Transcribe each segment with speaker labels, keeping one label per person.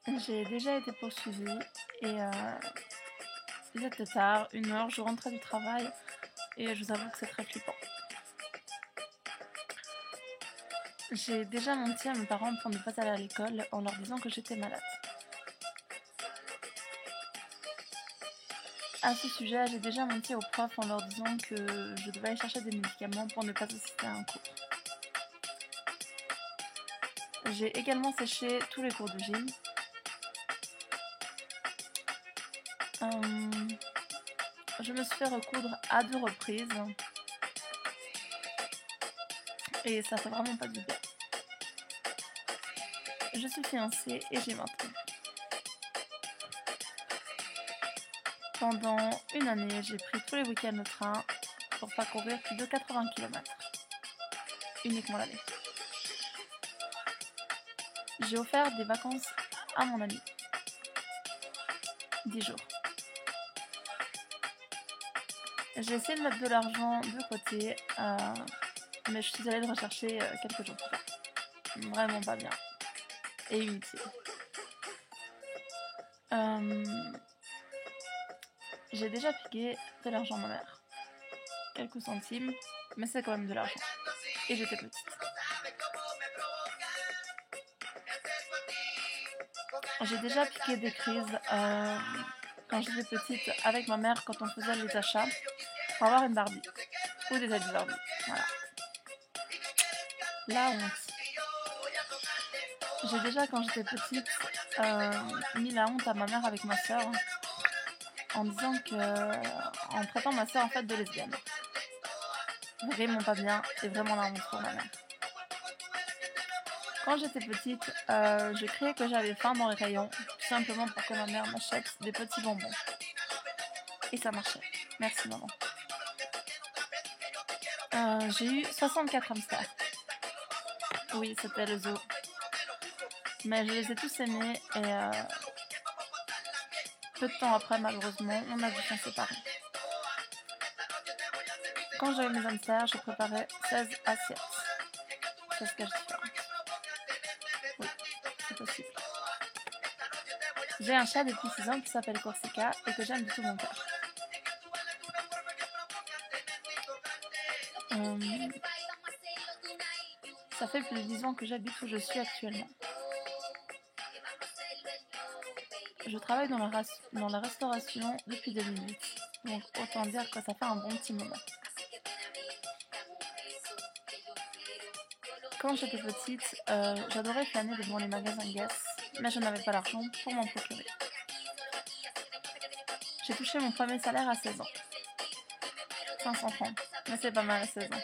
Speaker 1: J'ai déjà été poursuivie et il était tard, 1 heure, je rentrais du travail et je vous avoue que c'est très flippant. J'ai déjà menti à mes parents pour ne pas aller à l'école en leur disant que j'étais malade. À ce sujet, j'ai déjà menti aux profs en leur disant que je devais aller chercher des médicaments pour ne pas assister à un cours. J'ai également séché tous les cours de gym. Je me suis fait recoudre à 2 reprises et ça fait vraiment pas du bien. Je suis fiancée et j'ai 20 ans. Pendant 1 année, j'ai pris tous les week-ends le train pour parcourir plus de 80 km. Uniquement l'année. J'ai offert des vacances à mon ami. 10 jours. J'ai essayé de mettre de l'argent de côté, mais je suis allée le rechercher quelques jours plus tard. Vraiment pas bien. Et inutile. J'ai déjà piqué de l'argent à ma mère. Quelques centimes, mais c'est quand même de l'argent. Et j'étais petite. J'ai déjà piqué des crises quand j'étais petite avec ma mère quand on faisait les achats pour avoir une Barbie. Ou des habits Barbie. Voilà. La honte. J'ai déjà, quand j'étais petite, mis la honte à ma mère avec ma soeur en disant que. En traitant ma soeur en fait de lesbienne. Vraiment pas bien et vraiment la honte pour ma mère. Quand j'étais petite, je criais que j'avais faim dans les rayons, tout simplement pour que ma mère m'achète des petits bonbons. Et ça marchait. Merci maman. J'ai eu 64 hamsters. Oui, c'était le zoo. Mais je les ai tous aimés et peu de temps après, malheureusement, on a dû s'en séparer. Quand j'avais mes hamsters, je préparais 16 assiettes. 16 caches différentes. Oui, c'est possible. J'ai un chat depuis 6 ans qui s'appelle Corsica et que j'aime de tout mon cœur. Ça fait plus de 10 ans que j'habite où je suis actuellement. Je travaille dans la restauration depuis 2008, donc autant dire que ça fait un bon petit moment. Quand j'étais petite, j'adorais flâner devant les magasins Guess, mais je n'avais pas l'argent pour m'en procurer. J'ai touché mon premier salaire à 16 ans. 500 francs, mais c'est pas mal à 16 ans.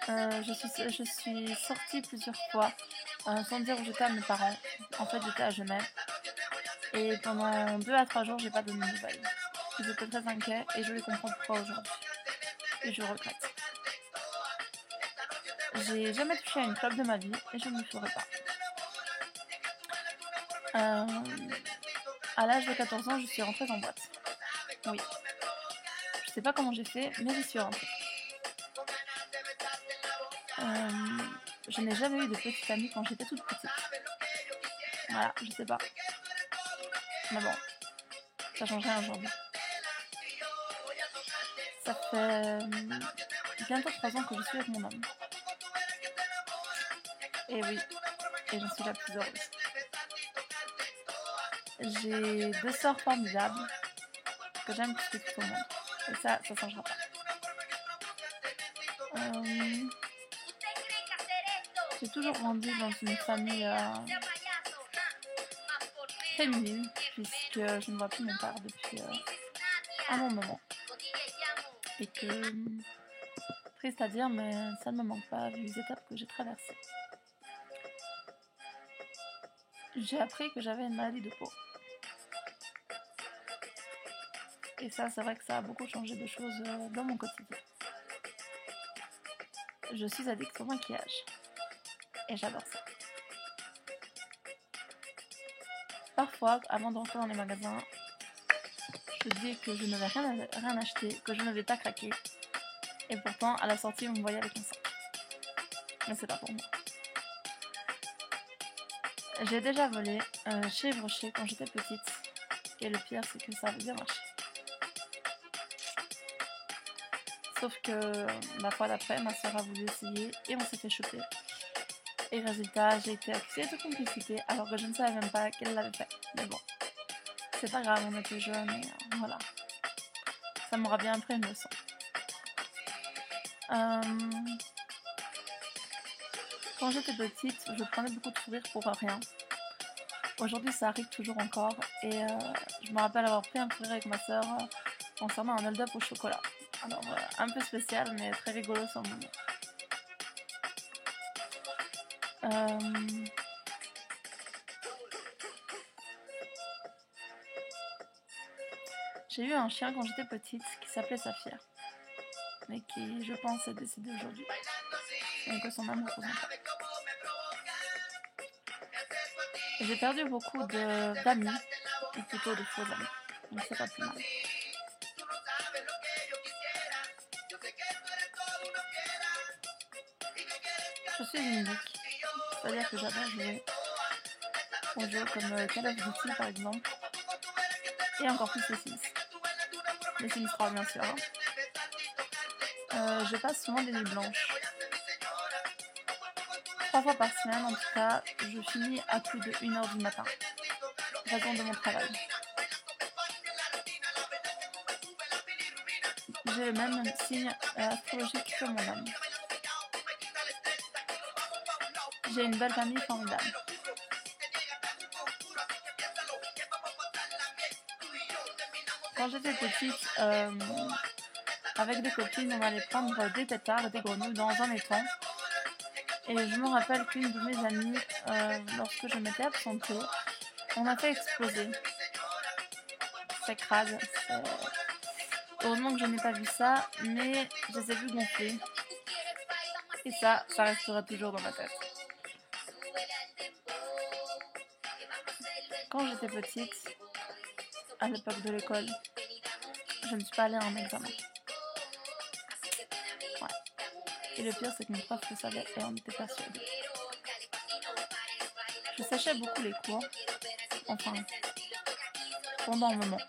Speaker 1: Je suis sortie plusieurs fois sans dire où j'étais à mes parents. En fait, j'étais à Genève. Et pendant 2 à 3 jours, j'ai pas donné de nouvelles. Ils étaient très inquiets et je les comprends pourquoi aujourd'hui. Et je regrette. J'ai jamais touché à une clope de ma vie et je ne le ferai pas. À l'âge de 14 ans, je suis rentrée en boîte. Oui. Je sais pas comment j'ai fait, mais j'y suis rentrée. Je n'ai jamais eu de petite amie quand j'étais toute petite. Voilà, je sais pas. Mais bon, ça change rien aujourd'hui. Ça fait bientôt 3 ans que je suis avec mon homme. Et oui, et j'en suis la plus heureuse. J'ai 2 sœurs formidables que j'aime plus que tout au monde. Et ça changera pas. J'ai toujours grandi dans une famille féminine, puisque je ne vois plus mon père depuis un long moment. Et que, triste à dire, mais ça ne me manque pas vu les étapes que j'ai traversées. J'ai appris que j'avais une maladie de peau. Et ça, c'est vrai que ça a beaucoup changé de choses dans mon quotidien. Je suis addict au maquillage. Et j'adore ça. Parfois, avant d'entrer dans les magasins, je dis que je ne vais rien acheter, que je ne vais pas craquer. Et pourtant, à la sortie, on me voyait avec un sac. Mais c'est pas pour moi. J'ai déjà volé chez Brochet quand j'étais petite. Et le pire, c'est que ça avait bien marché. Sauf que la fois d'après, ma soeur a voulu essayer et on s'est fait choper. Et résultat, j'ai été accusée de complicité alors que je ne savais même pas qu'elle l'avait fait. Mais bon, c'est pas grave, on était jeunes et voilà. Ça m'aura bien appris une leçon. Quand j'étais petite, je prenais beaucoup de fou rire pour rien. Aujourd'hui, ça arrive toujours encore et je me rappelle avoir pris un fou rire avec ma soeur concernant un hold-up au chocolat. Alors, un peu spécial, mais très rigolo sur le moment. J'ai eu un chien quand j'étais petite qui s'appelait Saphir, mais qui, je pense, est décédé aujourd'hui. Donc son âme repose en paix. J'ai perdu beaucoup d'amis, ou plutôt de faux amis, donc c'est pas plus mal. Je suis une geek, c'est-à-dire que j'adore jouer aux jeux comme Call of Duty par exemple, et encore plus les Sims. Les Sims 3 bien sûr. Je passe souvent des nuits blanches. 3 fois par semaine en tout cas, je finis à plus de 1h du matin, raison de mon travail. J'ai le même signe astrologique que mon âme. J'ai une belle famille formidable. Quand j'étais petite, avec des copines, on allait prendre des têtards et des grenouilles dans un étang. Et je me rappelle qu'une de mes amies, lorsque je m'étais absentée, on a fait exploser. C'est crade. Heureusement que je n'ai pas vu ça, mais je les ai vus gonfler. Et ça restera toujours dans ma tête. Quand j'étais petite, à l'époque de l'école, je ne suis pas allée à un examen. Ouais. Et le pire, c'est que mes profs le savaient et on était persuadés. Je séchais beaucoup les cours, enfin, pendant un moment.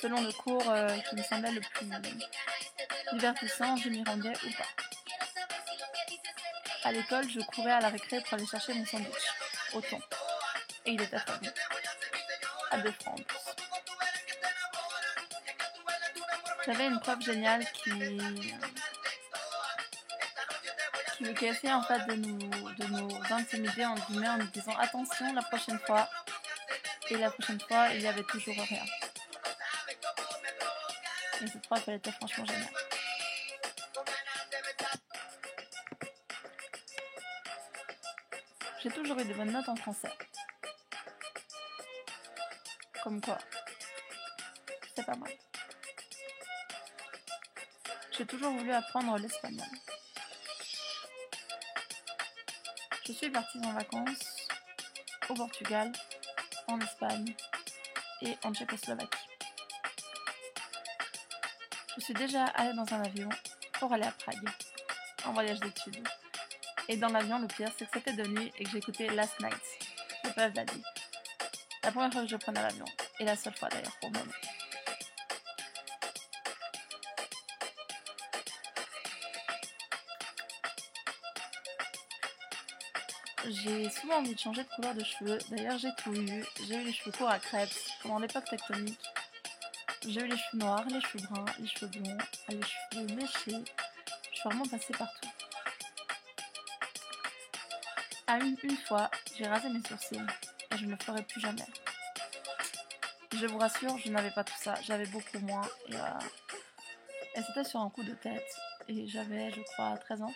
Speaker 1: Selon le cours qui me semblait le plus divertissant, je m'y rendais ou pas. À l'école, je courais à la récré pour aller chercher mon sandwich, au thon. Et il était très bon. À 2 francs en plus. J'avais une prof géniale qui essayait en fait de nous intimider en nous disant attention la prochaine fois. Et la prochaine fois, il y avait toujours rien. Et cette prof, elle était franchement géniale. J'ai toujours eu de bonnes notes en français. Comme quoi, c'est pas mal. J'ai toujours voulu apprendre l'espagnol. Je suis partie en vacances au Portugal, en Espagne et en Tchécoslovaquie. Je suis déjà allée dans un avion pour aller à Prague, en voyage d'études. Et dans l'avion, le pire, c'est que c'était de nuit et que j'écoutais Last Night de Puff Daddy. La première fois que je prenais l'avion, et la seule fois d'ailleurs pour le moment. J'ai souvent envie de changer de couleur de cheveux, d'ailleurs j'ai tout eu. J'ai eu les cheveux courts à crêpes pendant l'époque tectonique. J'ai eu les cheveux noirs, les cheveux bruns, les cheveux blonds, les cheveux léchés. Je suis vraiment passée partout. À une fois, j'ai rasé mes sourcils et je ne le ferai plus jamais. Je vous rassure, je n'avais pas tout ça, j'avais beaucoup moins et c'était sur un coup de tête et j'avais, je crois, 13 ans.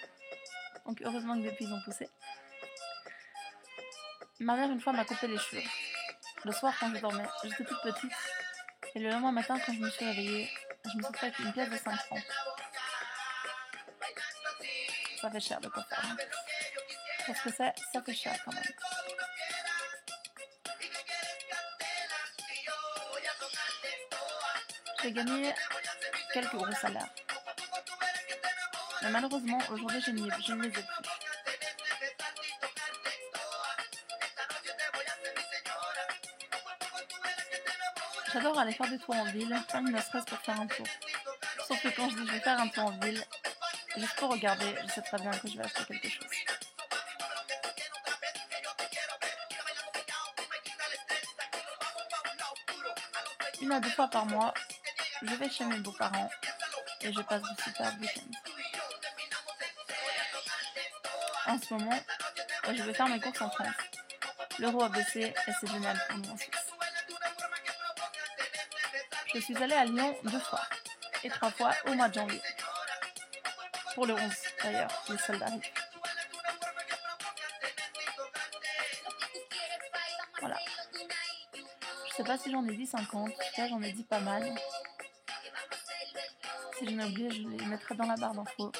Speaker 1: Donc heureusement que depuis ils ont poussé. Ma mère une fois m'a coupé les cheveux. Le soir quand je dormais, j'étais toute petite et le lendemain matin quand je me suis réveillée, je me suis fait une pièce de 5 francs. Ça fait cher de quoi faire. Hein. Parce que ça fait cher quand même. J'ai gagné quelques gros salaires. Mais malheureusement, aujourd'hui, je ne les ai plus. J'adore aller faire des tours en ville, même ne serait-ce pour faire un tour. Sauf que quand je dis je vais faire un tour en ville, juste pour regarder, je sais très bien que je vais acheter quelque chose. Une à deux fois par mois, je vais chez mes beaux-parents et je passe de superbes week-ends. En ce moment, je vais faire mes courses en France. L'euro a baissé et c'est génial pour nous en Suisse. Je suis allée à Lyon 2 fois et 3 fois au mois de janvier. Pour le 11 d'ailleurs, les soldes arrivent. Voilà. Je sais pas si j'en ai dit 50, en tout cas j'en ai dit pas mal. Si j'en ai oublié, je les mettrai dans la barre d'infos.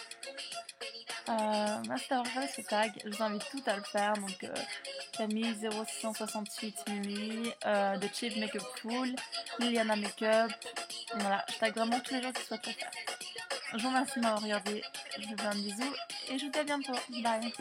Speaker 1: Merci d'avoir regardé ce tag, je vous invite toutes à le faire. Donc Camille 0668 Mimi, The Cheap Makeup Fool, Liliana Makeup. Voilà, je tag vraiment tous les gens qui souhaitent le faire. Je vous remercie de m'avoir regardé, je vous fais un bisou et je vous dis à bientôt. Bye.